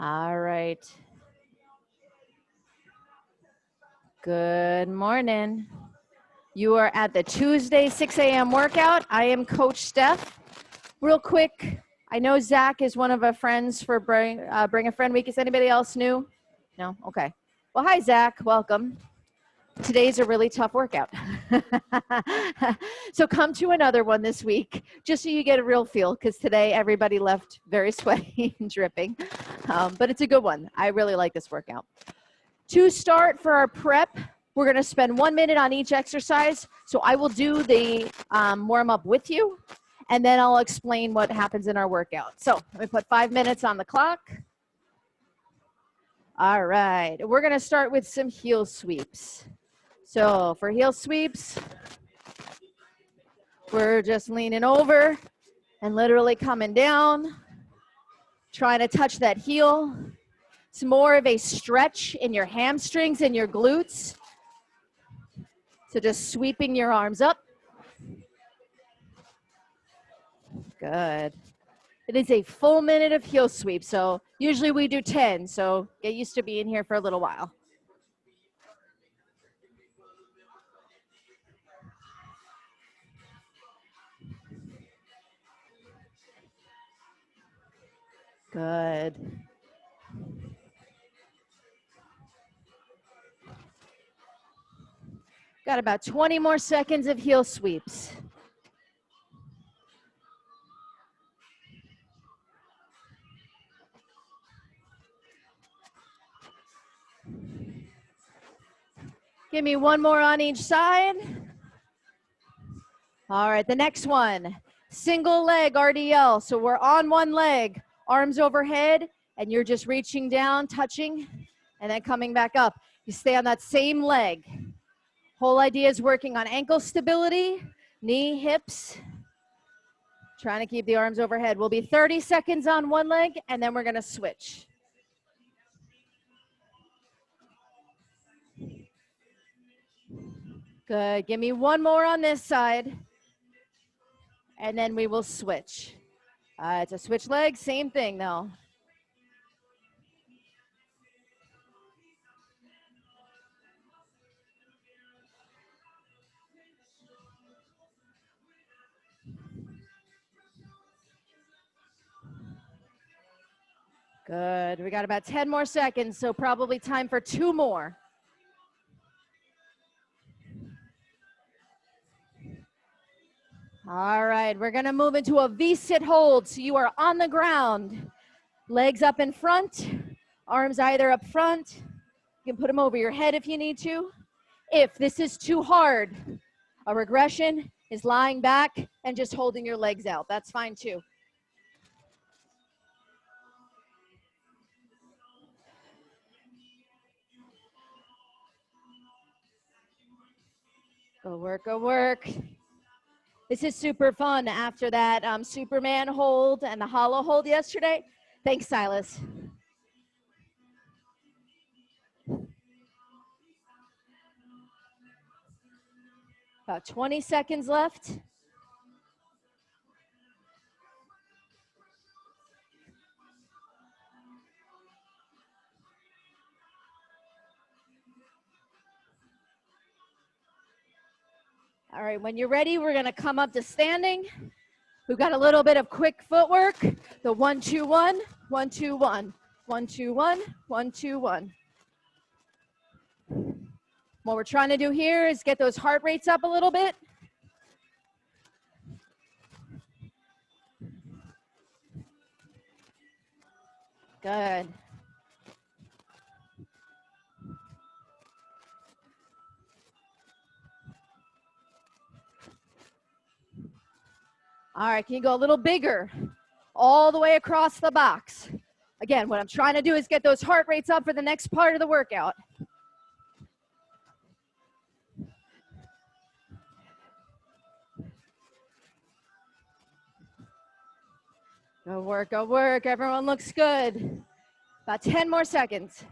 All right. Good morning. You are at the Tuesday 6 a.m. workout. I am Coach Steph. Real quick, I know Zach is one of our friends for Bring a Friend Week. Is anybody else new? No? Okay. Well, hi, Zach. Welcome. Today's a really tough workout. So come to another one this week, just so you get a real feel, because today everybody left very sweaty and dripping. But it's a good one. I really like this workout. To start for our prep, we're going to spend 1 minute on each exercise. So I will do the warm-up with you, and then I'll explain what happens in our workout. So let me put 5 minutes on the clock. All right. We're going to start with some heel sweeps. So for heel sweeps, we're just leaning over and literally coming down, trying to touch that heel. It's more of a stretch in your hamstrings and your glutes. So just sweeping your arms up. Good. It is a full minute of heel sweep. So usually we do 10. So get used to being here for a little while. Good. Got about 20 more seconds of heel sweeps. Give me one more on each side. All right, the next one, single leg RDL. So we're on one leg, arms overhead, and you're just reaching down, touching, and then coming back up. You stay on that same leg. Whole idea is working on ankle stability, knee, hips, trying to keep the arms overhead. We'll be 30 seconds on one leg, and then we're going to switch. Good. Give me one more on this side, and then we will switch. It's a switch leg, same thing though. Good. We got about 10 more seconds, so probably time for 2 more. All right, we're going to move into a V-sit hold. So you are on the ground, legs up in front, arms either up front. You can put them over your head if you need to. If this is too hard, a regression is lying back and just holding your legs out. That's fine too. Go work, go work. This is super fun after that Superman hold and the hollow hold yesterday. Thanks, Silas. About 20 seconds left. All right, when you're ready, we're going to come up to standing. We've got a little bit of quick footwork. The 1, 2, 1, 1, 2, 1, 1, 2, 1, 1, 2, 1. What we're trying to do here is get those heart rates up a little bit. Good. All right, can you go a little bigger? All the way across the box. Again, what I'm trying to do is get those heart rates up for the next part of the workout. Go work, go work. Everyone looks good. About 10 more seconds.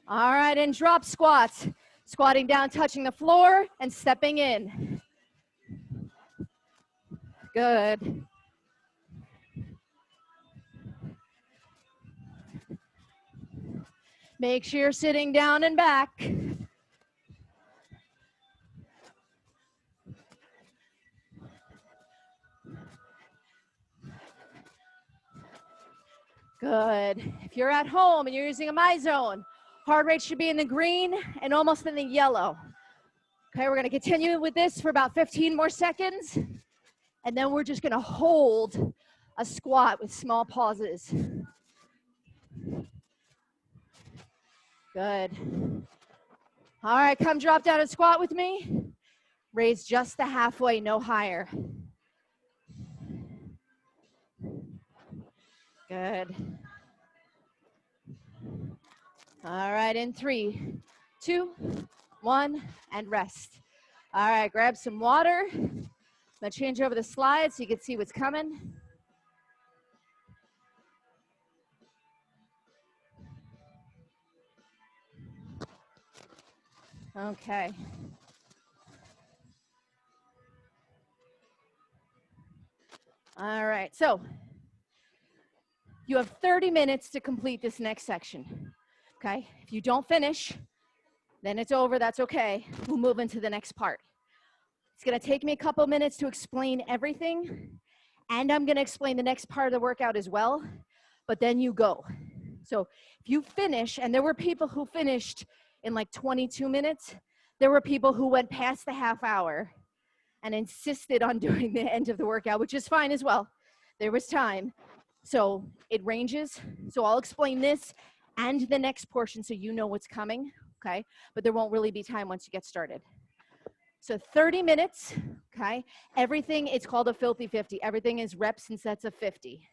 All right, and drop squats. Squatting down, touching the floor, and stepping in. Good. Make sure you're sitting down and back. Good. If you're at home and you're using a MyZone, heart rate should be in the green and almost in the yellow. Okay, we're gonna continue with this for about 15 more seconds, and then we're just gonna hold a squat with small pauses. Good. All right, come drop down and squat with me. Raise just the halfway, no higher. Good. All right, in 3, 2, 1, and rest. All right, grab some water. I'm gonna change over the slide so you can see what's coming. Okay. All right, so you have 30 minutes to complete this next section, okay? If you don't finish, then it's over, that's okay. We'll move into the next part. It's gonna take me a couple minutes to explain everything, and I'm gonna explain the next part of the workout as well, but then you go. So if you finish, and there were people who finished in like 22 minutes, there were people who went past the half hour and insisted on doing the end of the workout, which is fine as well. There was time. So it ranges. So I'll explain this and the next portion so you know what's coming, okay? But there won't really be time once you get started. So 30 minutes, okay? Everything, it's called a filthy 50. Everything is reps and sets of 50.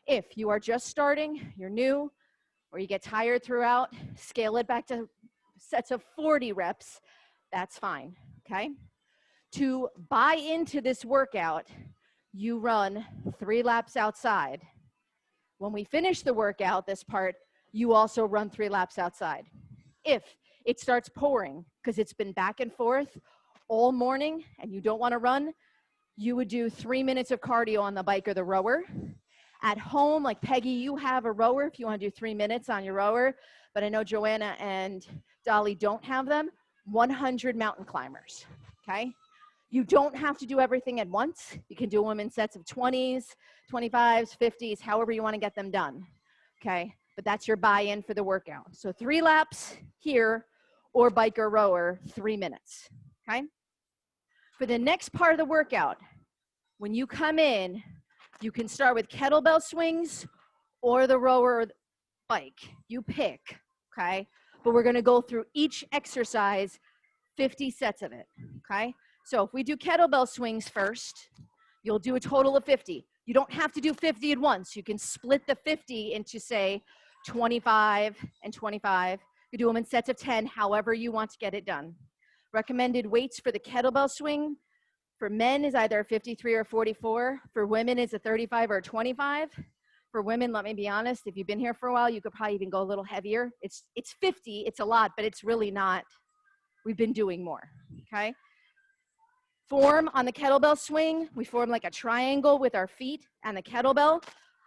If you are just starting, you're new, or you get tired throughout, scale it back to sets of 40 reps. That's fine, okay? To buy into this workout, you run 3 laps outside. When we finish the workout, this part, you also run 3 laps outside. If it starts pouring, because it's been back and forth all morning and you don't want to run, you would do 3 minutes of cardio on the bike or the rower. At home, like Peggy, you have a rower if you want to do 3 minutes on your rower, but I know Joanna and Dolly don't have them. 100 mountain climbers, okay? You don't have to do everything at once. You can do them in sets of 20s, 25s, 50s, however you want to get them done, okay? But that's your buy-in for the workout. So 3 laps here, or bike or rower, 3 minutes, okay? For the next part of the workout, when you come in, you can start with kettlebell swings or the rower or the bike. You pick, okay? But we're gonna go through each exercise, 50 sets of it, okay? So if we do kettlebell swings first, you'll do a total of 50. You don't have to do 50 at once. You can split the 50 into, say, 25 and 25. You do them in sets of 10, however you want to get it done. Recommended weights for the kettlebell swing for men is either 53 or 44. For women, it's a 35 or a 25. For women, let me be honest, if you've been here for a while, you could probably even go a little heavier. It's 50, it's a lot, but it's really not. We've been doing more, okay? Form on the kettlebell swing, we form like a triangle with our feet and the kettlebell.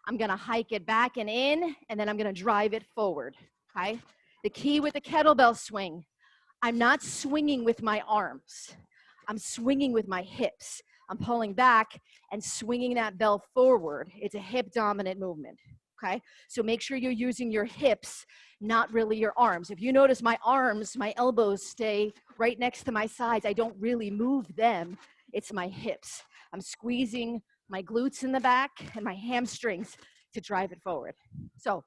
I'm gonna hike it back and in, and then I'm gonna drive it forward, okay? The key with the kettlebell swing, I'm not swinging with my arms. I'm swinging with my hips. I'm pulling back and swinging that bell forward. It's a hip dominant movement, okay? So make sure you're using your hips, not really your arms. If you notice my arms, my elbows stay right next to my sides. I don't really move them. It's my hips. I'm squeezing my glutes in the back and my hamstrings to drive it forward. So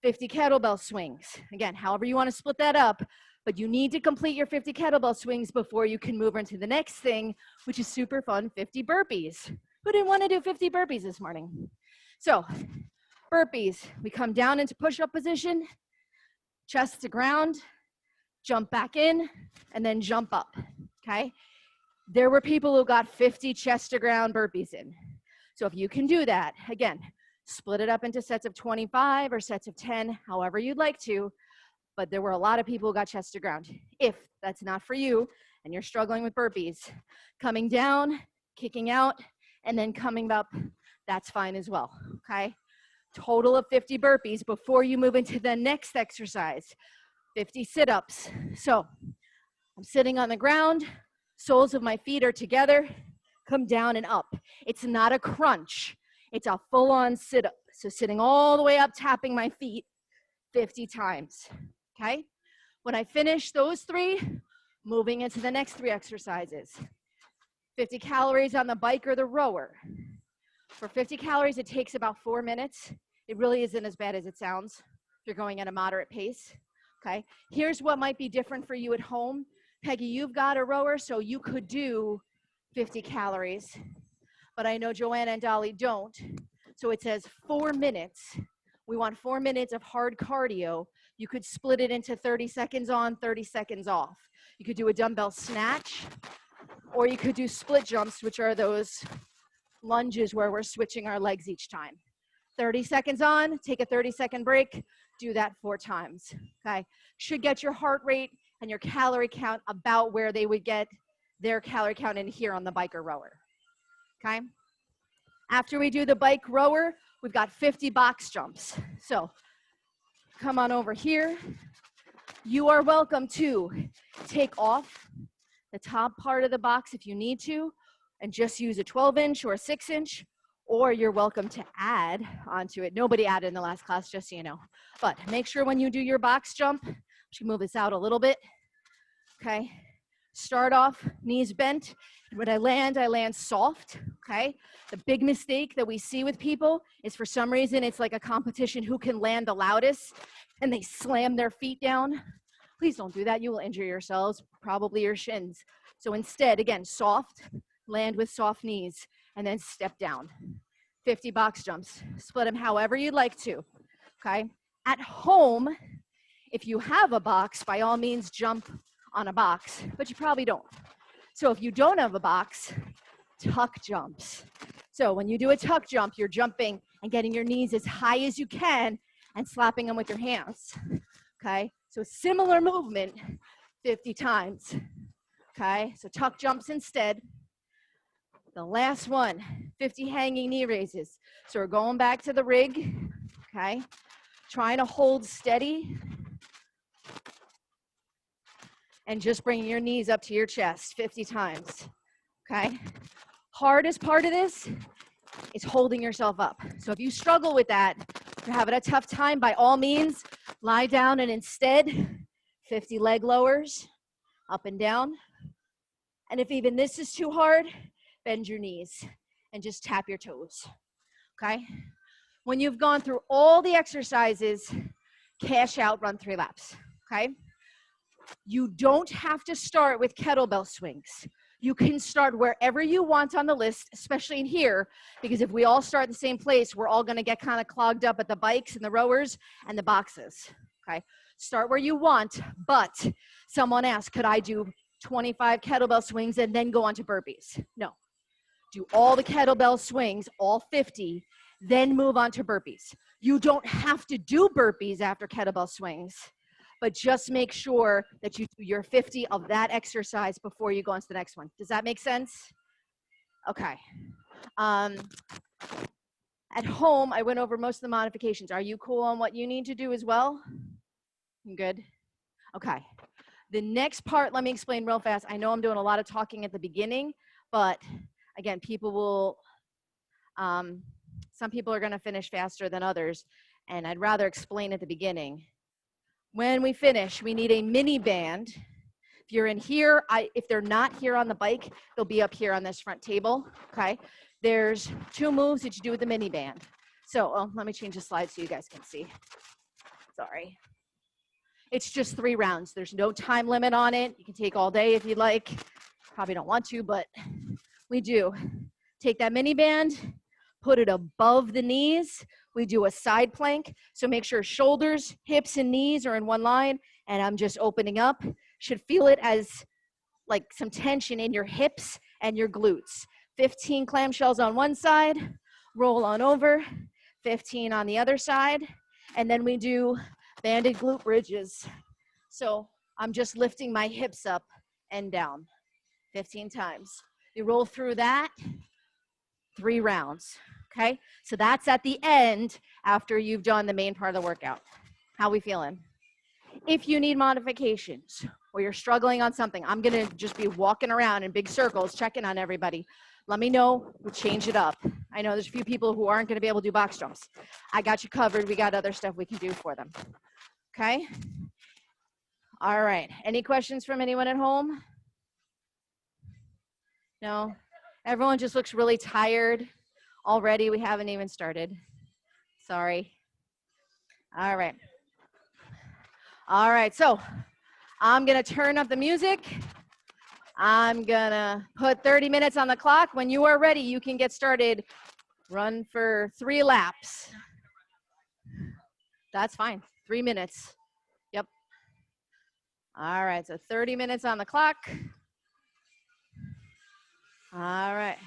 50 kettlebell swings. Again, however you want to split that up, but you need to complete your 50 kettlebell swings before you can move into the next thing, which is super fun, 50 burpees. Who didn't want to do 50 burpees this morning? So burpees, we come down into push-up position, chest to ground, jump back in, and then jump up, okay? There were people who got 50 chest to ground burpees in. So if you can do that, again, split it up into sets of 25 or sets of 10, however you'd like to, but there were a lot of people who got chest to ground. If that's not for you and you're struggling with burpees, coming down, kicking out, and then coming up, that's fine as well, okay? Total of 50 burpees before you move into the next exercise. 50 sit-ups. So I'm sitting on the ground, soles of my feet are together, come down and up. It's not a crunch, it's a full-on sit-up. So sitting all the way up, tapping my feet 50 times, okay? When I finish those 3, moving into the next 3 exercises. 50 calories on the bike or the rower. For 50 calories, it takes about 4 minutes. It really isn't as bad as it sounds if you're going at a moderate pace, okay? Here's what might be different for you at home. Peggy, you've got a rower, so you could do 50 calories, but I know Joanna and Dolly don't. So it says 4 minutes. We want 4 minutes of hard cardio. You could split it into 30 seconds on, 30 seconds off. You could do a dumbbell snatch, or you could do split jumps, which are those lunges where we're switching our legs each time. 30 seconds on, take a 30-second break, do that 4 times, okay? Should get your heart rate and your calorie count about where they would get their calorie count in here on the bike or rower, okay? After we do the bike rower, we've got 50 box jumps. So come on over here. You are welcome to take off the top part of the box if you need to, and just use a 12-inch or a 6-inch, or you're welcome to add onto it. Nobody added in the last class, just so you know. But make sure when you do your box jump, I should move this out a little bit, okay? Start off, knees bent. And when I land soft, okay? The big mistake that we see with people is for some reason it's like a competition who can land the loudest, and they slam their feet down. Please don't do that. You will injure yourselves, probably your shins. So instead, again, soft, land with soft knees, and then step down. 50 box jumps. Split them however you'd like to, okay? At home, if you have a box, by all means jump on a box, but you probably don't. So if you don't have a box, tuck jumps. So when you do a tuck jump, you're jumping and getting your knees as high as you can and slapping them with your hands, okay? So similar movement 50 times, okay? So tuck jumps instead. The last one, 50 hanging knee raises. So we're going back to the rig, okay? Trying to hold steady and just bringing your knees up to your chest 50 times, okay? Hardest part of this is holding yourself up. So if you struggle with that, you're having a tough time, by all means, lie down and instead 50 leg lowers, up and down. And if even this is too hard, bend your knees and just tap your toes, okay? When you've gone through all the exercises, cash out, run 3 laps, okay? You don't have to start with kettlebell swings. You can start wherever you want on the list, especially in here, because if we all start in the same place, we're all gonna get kind of clogged up at the bikes and the rowers and the boxes, okay? Start where you want, but someone asked, could I do 25 kettlebell swings and then go on to burpees? No. Do all the kettlebell swings, all 50, then move on to burpees. You don't have to do burpees after kettlebell swings, but just make sure that you do your 50 of that exercise before you go on to the next one. Does that make sense? Okay. At home, I went over most of the modifications. Are you cool on what you need to do as well? Good? Okay. The next part, let me explain real fast. I know I'm doing a lot of talking at the beginning, but again, people will, some people are gonna finish faster than others, and I'd rather explain at the beginning. When we finish, we need a mini band. If you're in here, if they're not here on the bike, they'll be up here on this front table, okay? There's 2 moves that you do with the mini band. So let me change the slide so you guys can see. Sorry. It's just 3 rounds. There's no time limit on it. You can take all day if you'd like. Probably don't want to, but we do. Take that mini band, put it above the knees. We do a side plank. So make sure shoulders, hips, and knees are in one line. And I'm just opening up. Should feel it as like some tension in your hips and your glutes. 15 clamshells on one side, roll on over, 15 on the other side. And then we do banded glute bridges. So I'm just lifting my hips up and down 15 times. You roll through that. 3 rounds, okay? So that's at the end after you've done the main part of the workout. How we feeling? If you need modifications or you're struggling on something, I'm gonna just be walking around in big circles, checking on everybody. Let me know, we'll change it up. I know there's a few people who aren't gonna be able to do box jumps. I got you covered, we got other stuff we can do for them, okay? All right, any questions from anyone at home? No? Everyone just looks really tired already. We haven't even started. Sorry. All right. All right, so I'm gonna turn up the music. I'm gonna put 30 minutes on the clock. When you are ready, you can get started. Run for 3 laps. That's fine, 3 minutes. Yep. All right, so 30 minutes on the clock. All right.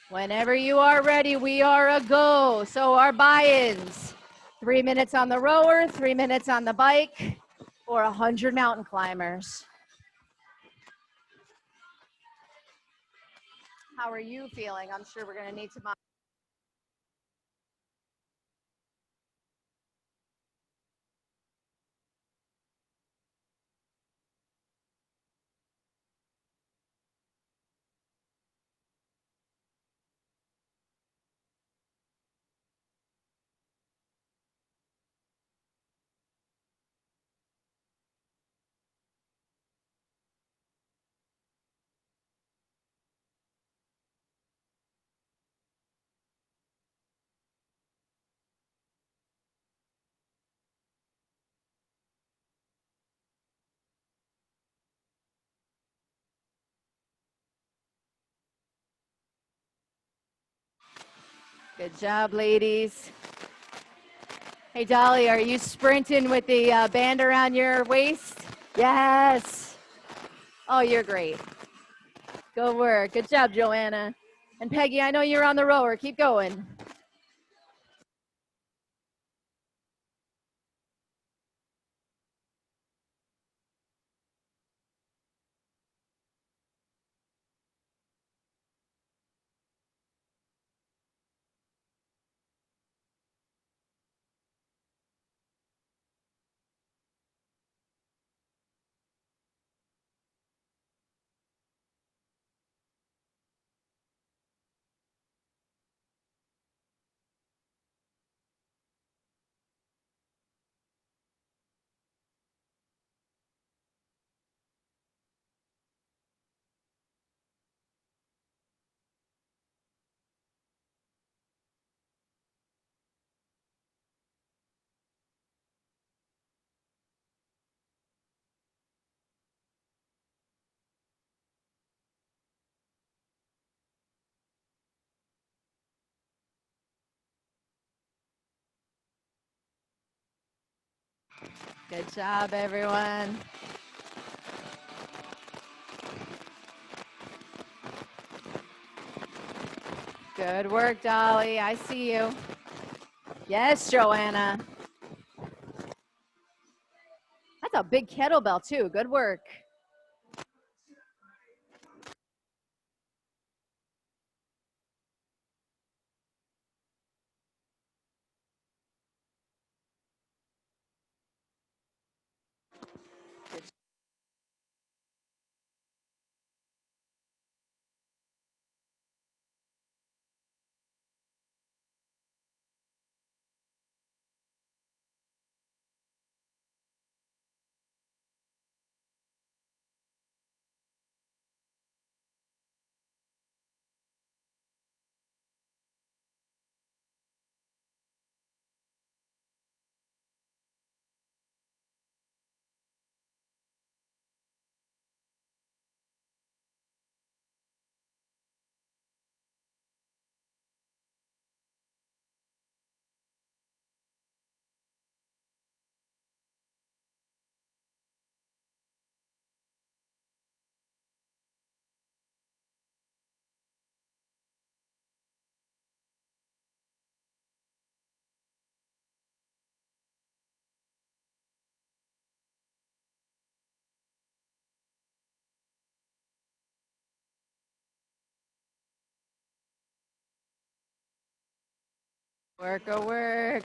Whenever you are ready, we are a go. So our buy-ins, 3 minutes on the rower, 3 minutes on the bike, or 100 mountain climbers. How are you feeling? I'm sure we're gonna need to. Good job, ladies. Hey, Dolly, are you sprinting with the band around your waist? Yes. Oh, you're great. Good work. Good job, Joanna. And Peggy, I know you're on the rower. Keep going. Good job, everyone. Good work, Dolly. I see you. Yes, Joanna. That's a big kettlebell, too. Good work. Work a work.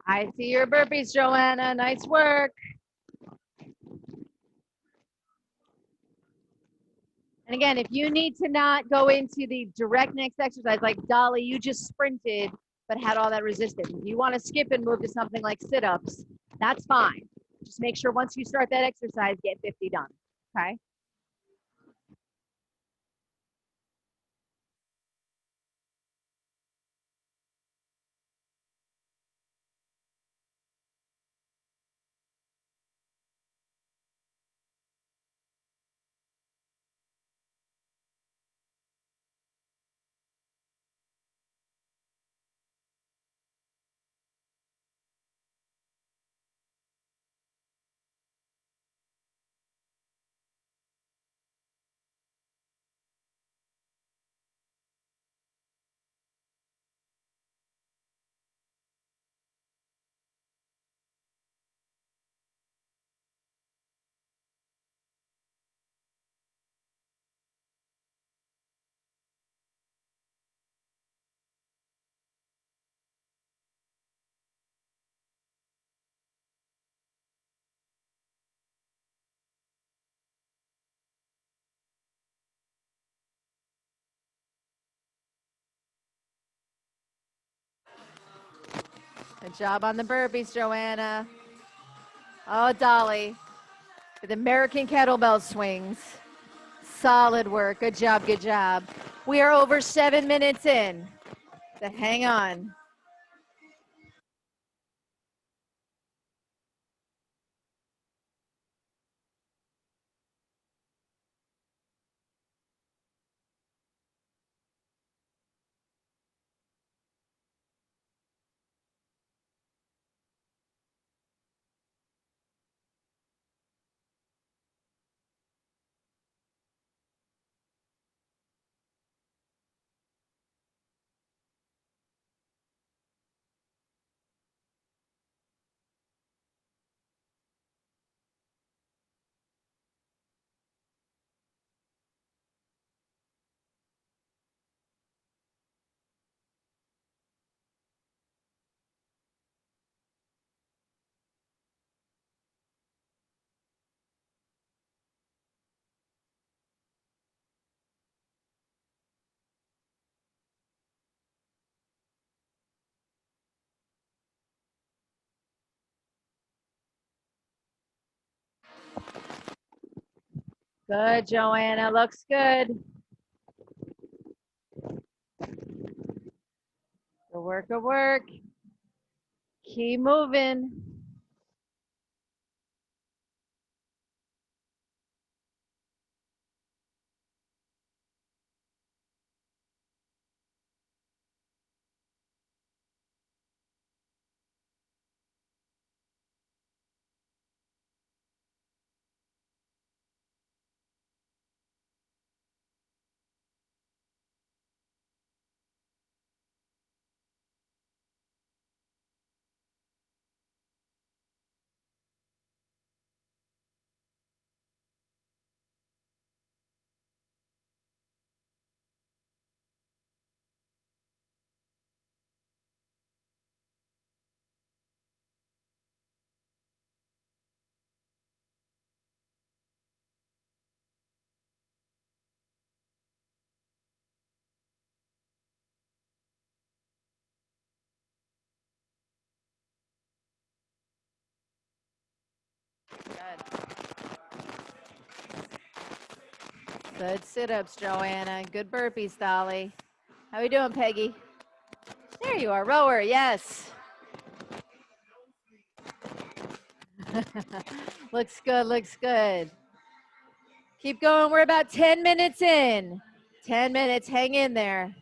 I see your burpees, Joanna. Nice work. And again, if you need to not go into the direct next exercise, like Dolly, you just sprinted but had all that resistance. If you want to skip and move to something like sit-ups, that's fine. Just make sure once you start that exercise, get 50 done. Okay. Good job on the burpees, Joanna. Oh, Dolly, with American kettlebell swings. Solid work. Good job. Good job. We are over 7 minutes in. So hang on. Good, Joanna. Looks good. Good work, good work. Keep moving. Good sit-ups, Joanna. Good burpees, Dolly. How we doing, Peggy? There you are, rower, yes. Looks good, looks good. Keep going, we're about 10 minutes in. 10 minutes, hang in there.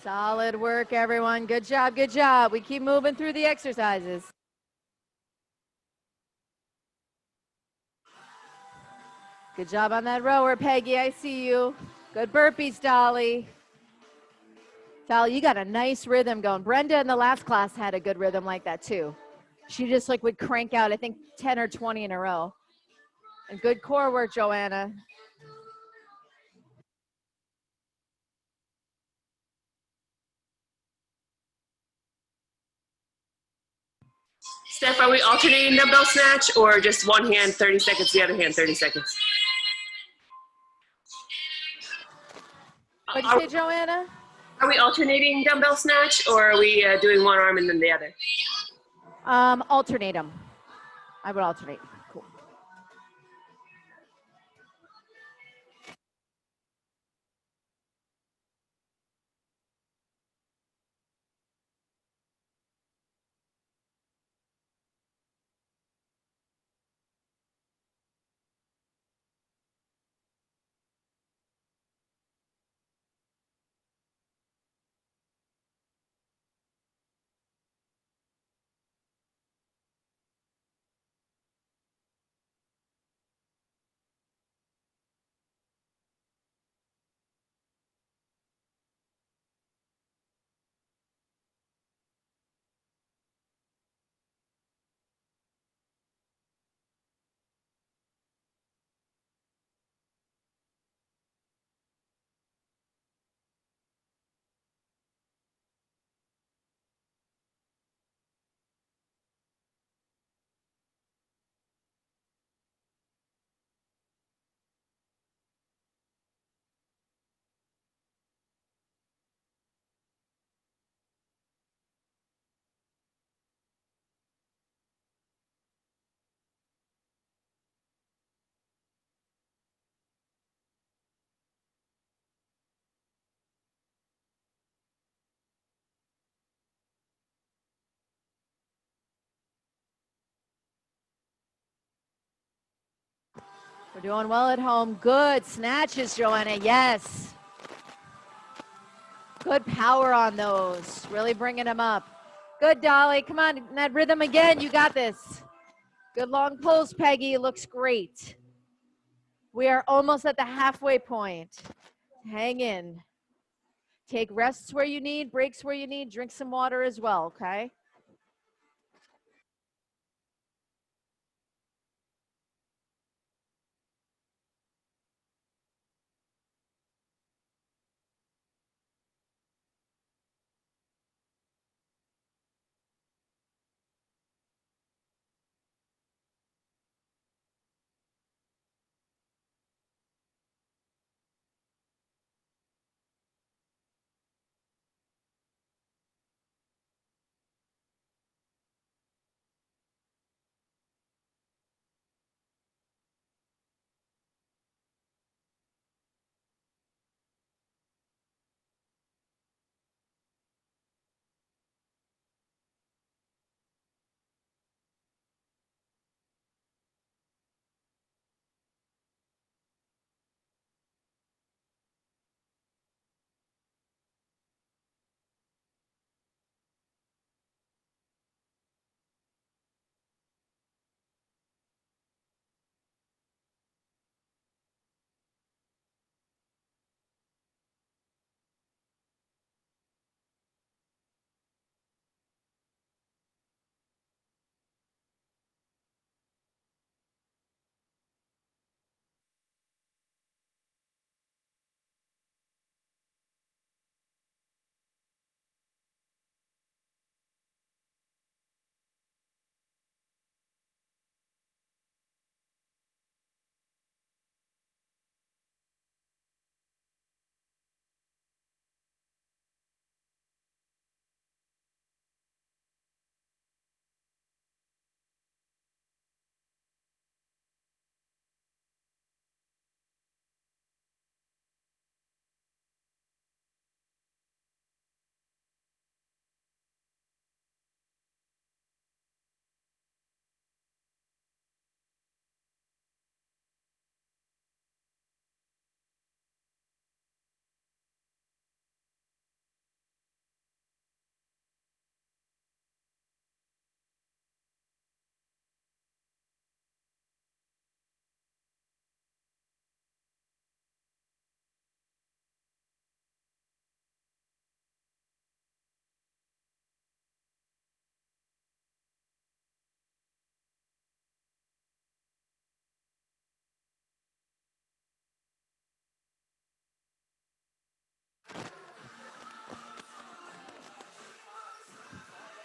Solid work, everyone. Good job, good job. We keep moving through the exercises. Good job on that rower, Peggy. I see you. Good burpees, Dolly. Dolly, you got a nice rhythm going. Brenda in the last class had a good rhythm like that too. She just like would crank out, I think, 10 or 20 in a row. And good core work, Joanna. Steph, are we alternating dumbbell snatch or just one hand 30 seconds, the other hand 30 seconds? What'd you say, Joanna? Are we alternating dumbbell snatch or are we doing one arm and then the other? Alternate them. I would alternate. Cool. We're doing well at home. Good snatches, Joanna. Yes. Good power on those. Really bringing them up. Good, Dolly. Come on, that rhythm again. You got this. Good long pulls, Peggy. Looks great. We are almost at the halfway point. Hang in. Take rests where you need, breaks where you need. Drink some water as well, okay?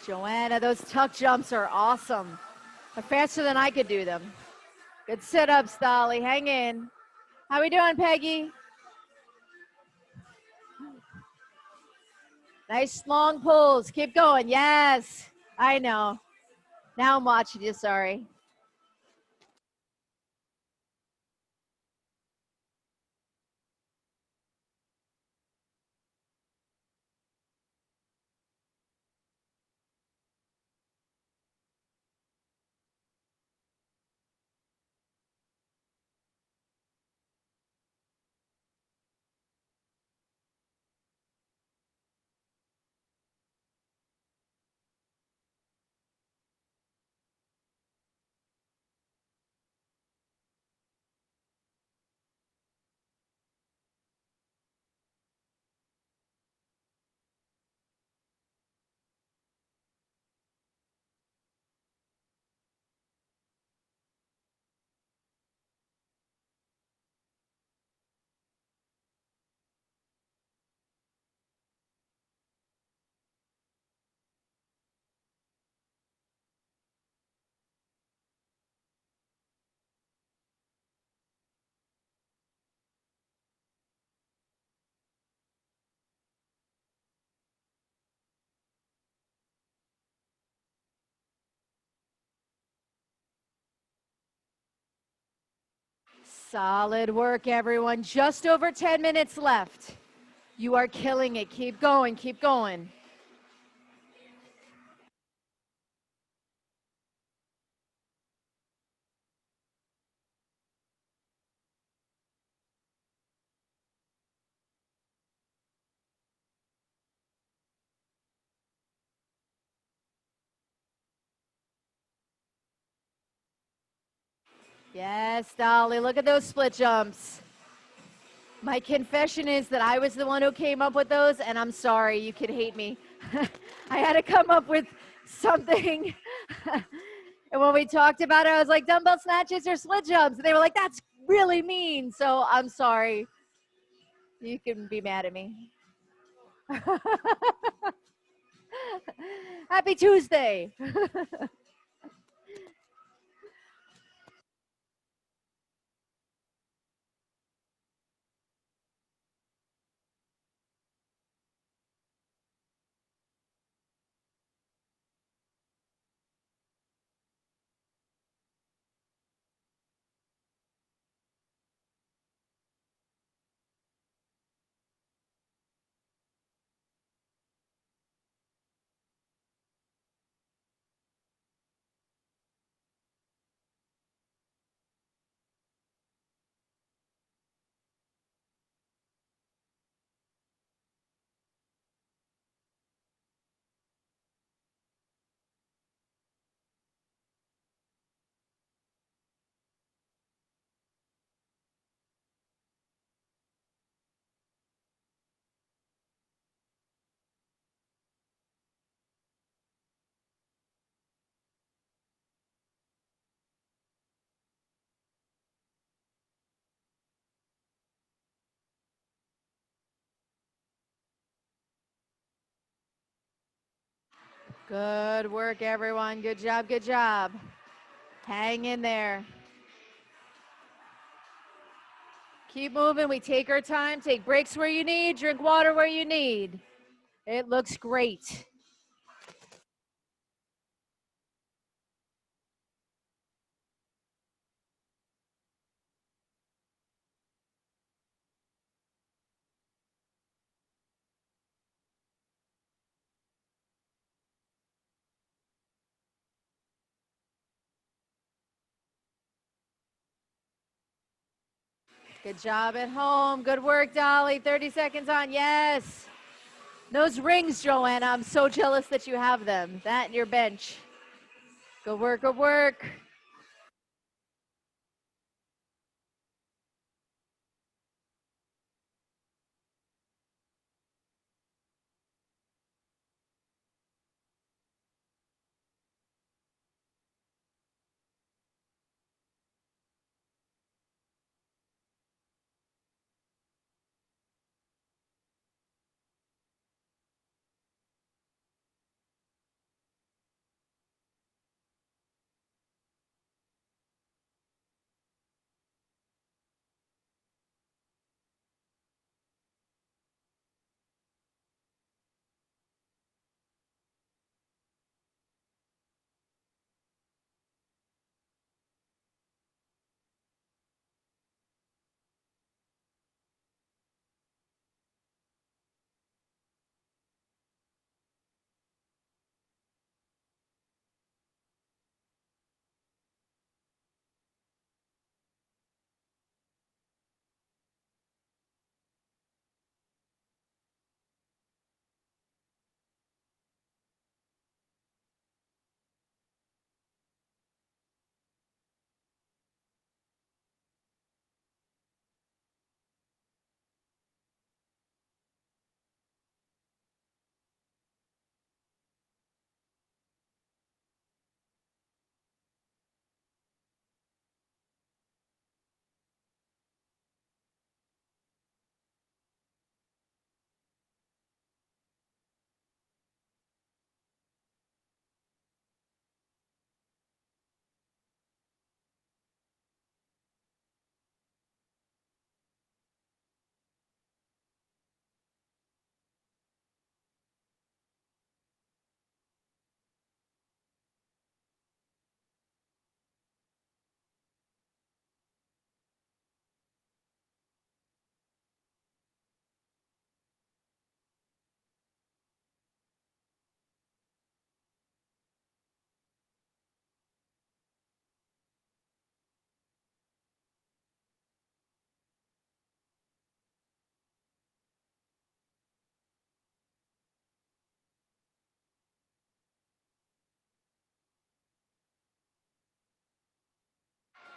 Joanna, those tuck jumps are awesome. They're faster than I could do them. Good sit-ups, Dolly. Hang in. How we doing, Peggy? Nice long pulls. Keep going. Yes. I know. Now I'm watching you. Sorry. Solid work, everyone. Just over 10 minutes left. You are killing it. Keep going. Keep going. Yes, Dolly, look at those split jumps. My confession is that I was the one who came up with those, and I'm sorry, you could hate me. I had to come up with something. And when we talked about it, I was like, dumbbell snatches or split jumps. And they were like, that's really mean. So I'm sorry. You can be mad at me. Happy Tuesday. Good work, everyone. Good job. Good job. Hang in there. Keep moving. We take our time. Take breaks where you need. Drink water where you need. It looks great. Good job at home. Good work, Dolly. 30 seconds on. Yes. Those rings, Joanna, I'm so jealous that you have them. That and your bench. Good work, good work.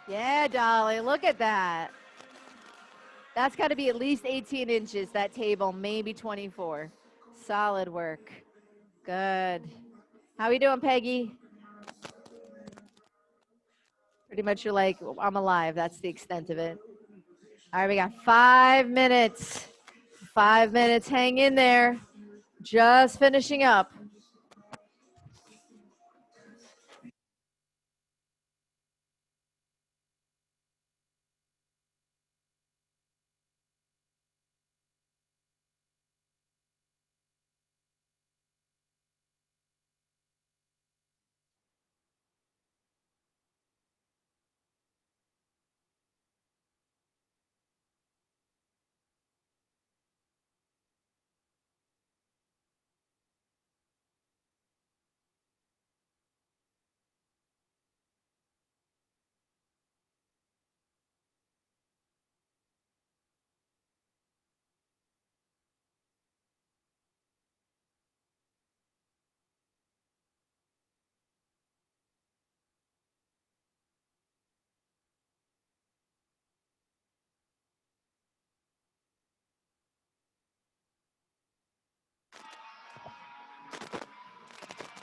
Yeah, Dolly, look at that. That's got to be at least 18 inches, that table, maybe 24. Solid work. Good. How we doing, Peggy? Pretty much you're like, I'm alive. That's the extent of it. All right, we got 5 minutes. 5 minutes. Hang in there. Just finishing up.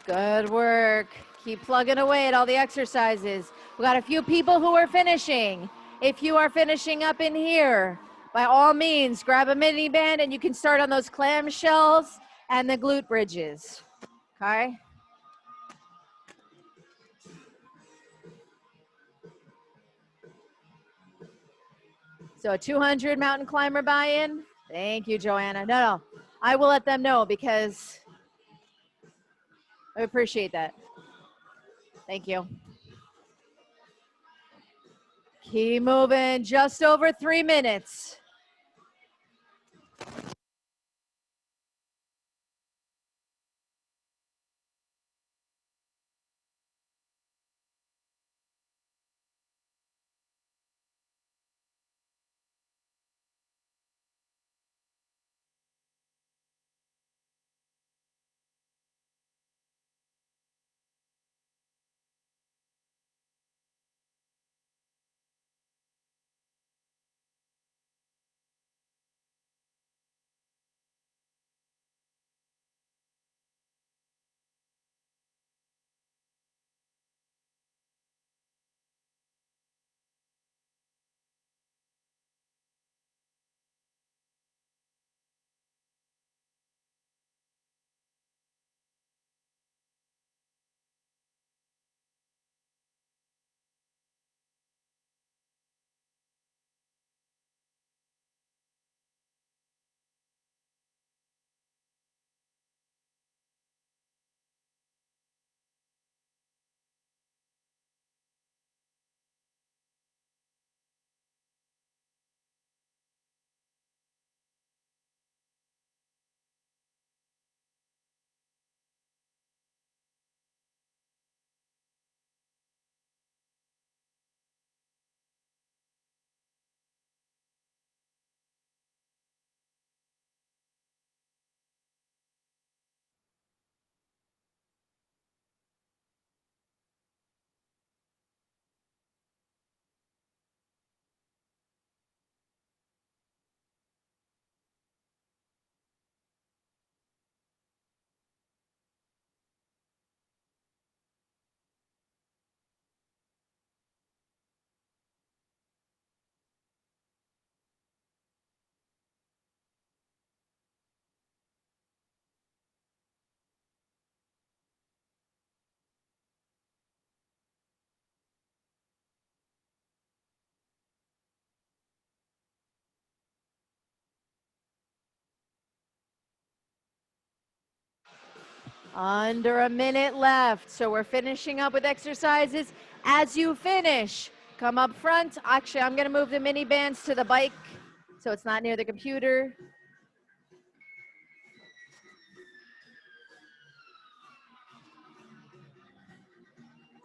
Good work. Keep plugging away at all the exercises. We got a few people who are finishing. If you are finishing up in here, by all means, grab a mini band and you can start on those clamshells and the glute bridges. Okay? So a 200 mountain climber buy-in. Thank you, Joanna. No, I will let them know because I appreciate that. Thank you. Keep moving. Just over 3 minutes. Under a minute left. So we're finishing up with exercises. As you finish, come up front. Actually, I'm going to move the mini bands to the bike so it's not near the computer.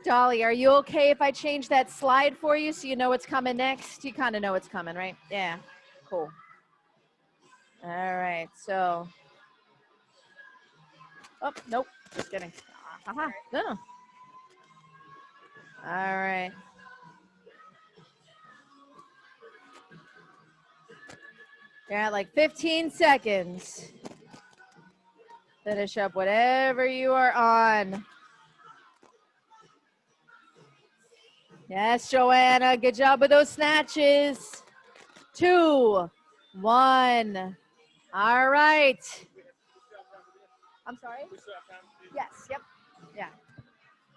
Dolly, are you okay if I change that slide for you so you know what's coming next? You kind of know what's coming, right? Yeah, cool. All right, so, oh, nope, just kidding. No. All right. You're at like 15 seconds. Finish up whatever you are on. Yes, Joanna, good job with those snatches. 2, 1. All right. I'm sorry? Yes, yep, yeah.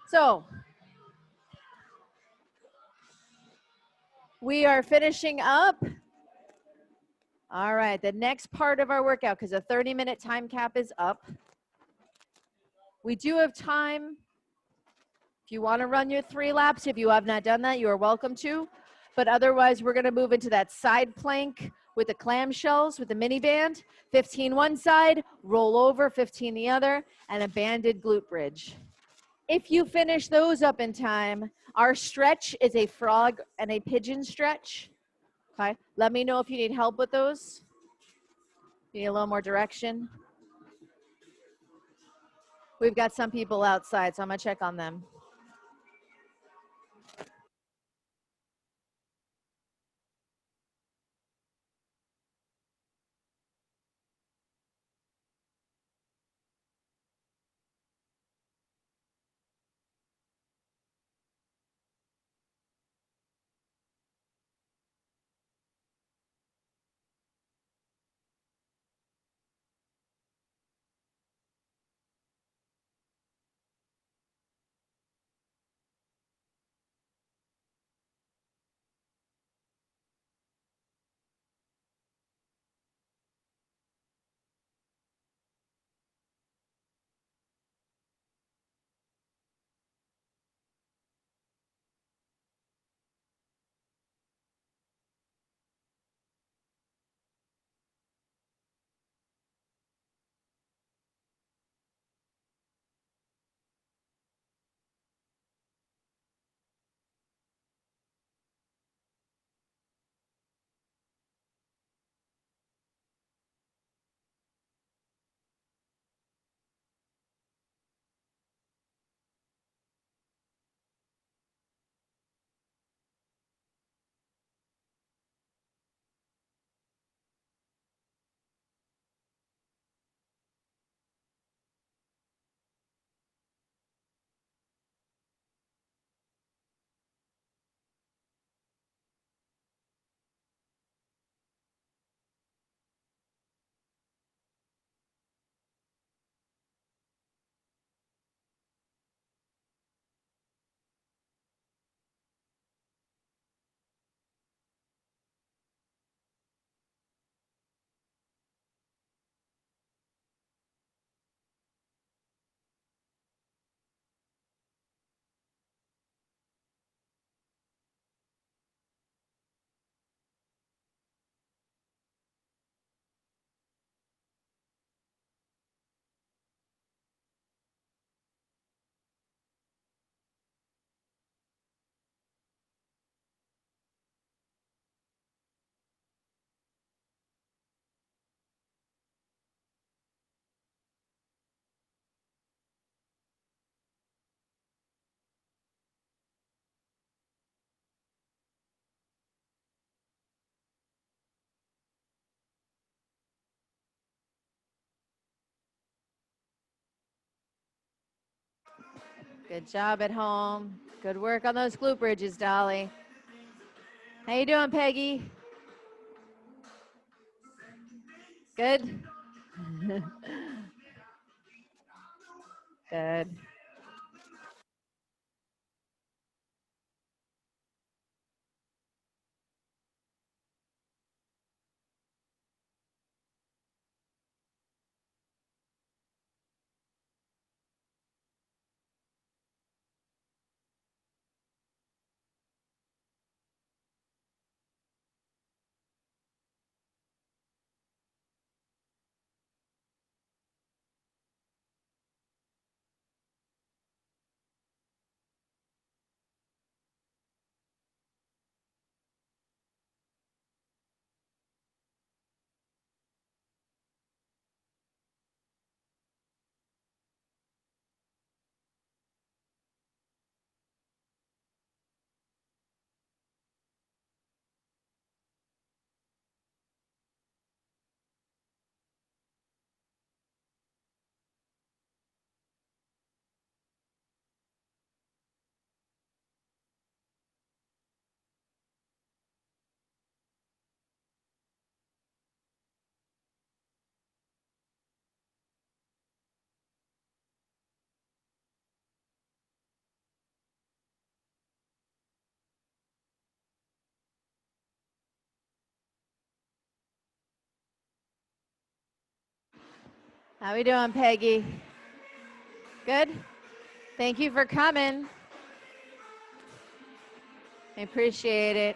So, we are finishing up. All right, the next part of our workout, because a 30-minute time cap is up. We do have time. If you want to run your 3 laps, if you have not done that, you are welcome to. But otherwise, we're going to move into that side plank with the clamshells, with the mini band. 15 one side, roll over, 15 the other, and a banded glute bridge. If you finish those up in time, our stretch is a frog and a pigeon stretch. Okay, let me know if you need help with those. You need a little more direction. We've got some people outside, so I'm gonna check on them. Good job at home. Good work on those glute bridges, Dolly. How you doing, Peggy? Good? Good. How we doing, Peggy? Good? Thank you for coming. I appreciate it.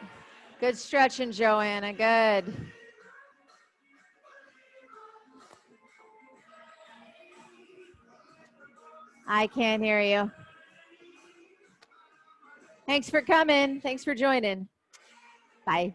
Good stretching, Joanna. Good. I can't hear you. Thanks for coming. Thanks for joining. Bye.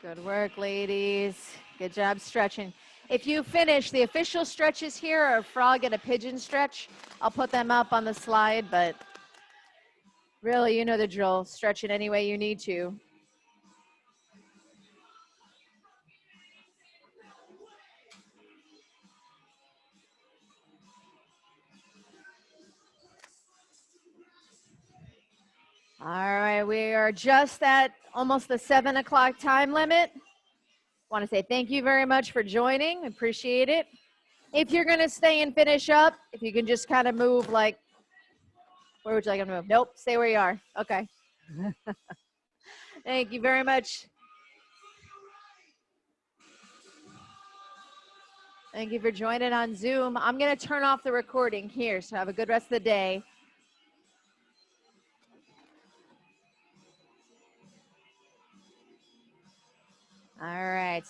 Good work, ladies. Good job stretching. If you finish, the official stretches here are a frog and a pigeon stretch. I'll put them up on the slide, but really, you know the drill. Stretch it any way you need to. All right, we are just at almost the 7 o'clock time limit. Want to say thank you very much for joining. Appreciate it. If you're going to stay and finish up, if you can just kind of move like, where would you like to move? Nope, stay where you are. Okay. Thank you very much. Thank you for joining on Zoom. I'm going to turn off the recording here, so have a good rest of the day. All right.